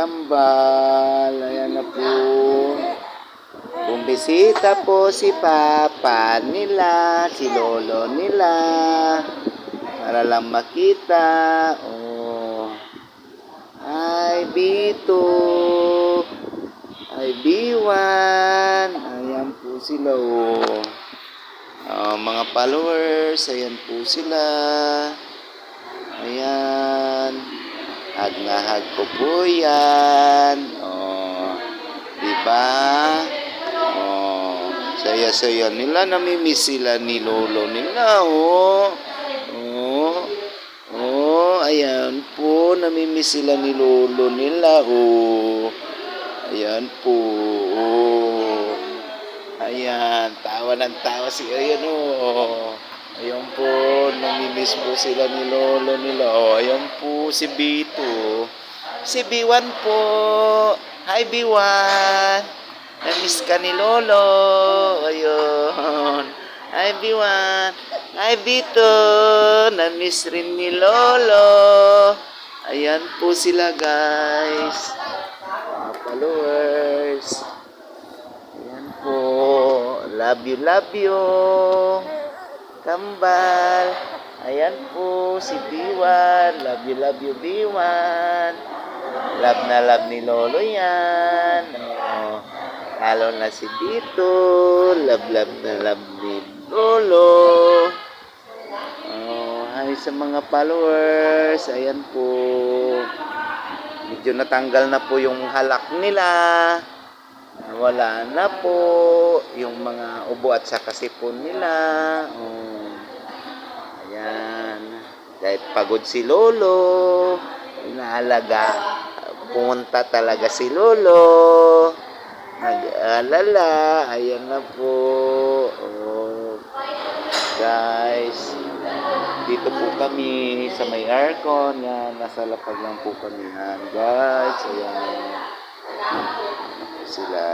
kambal. Ayan na po. Bumbisita po si Papa nila, si Lolo nila. Para lang makita. Oh. Ay, Bito. Ay, B1. Ayan po sila, oh. Mga followers, ayan po sila. Ayan. Hag na hag ko po yan. Oh. Diba? Oh. Saya-saya nila. Namimiss sila ni Lolo nila, oh. Oh. Oh. Ayan po. Namimiss sila ni Lolo nila, oh. Ayan po. Oh. Ayan. Tawa ng tawa si ayan, oh. Ayan po, namimiss po sila ni Lolo nila. Oh, ayan po si Bito. Si B1 po. Hi B1. Namiss ka ni Lolo. Ayun. Hi B1. Hi Bito. Namiss rin ni Lolo. Ayan po sila, guys. Mga followers. Ayan po. Love you, love you. Kambal. Ayan po si B1. Love you B1. Love na love ni Lolo yan. Oh, lalo na si Bito. Love na love ni Lolo. Oh, hi sa mga followers. Ayan po. Medyo natanggal na po yung halak nila. Wala na po yung mga ubo at saka sipon nila. Oh. Ayan. Dahil pagod si Lolo, inaalaga. Pumunta talaga si Lolo. Nag-alala. Ayan na po. Oh. Guys, dito po kami sa may aircon. Yan, nasa lapag lang po kami. Yan, guys. Ayan. Sila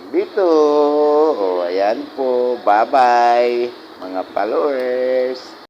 dito. Oh, ayan po. Bye-bye, mga followers.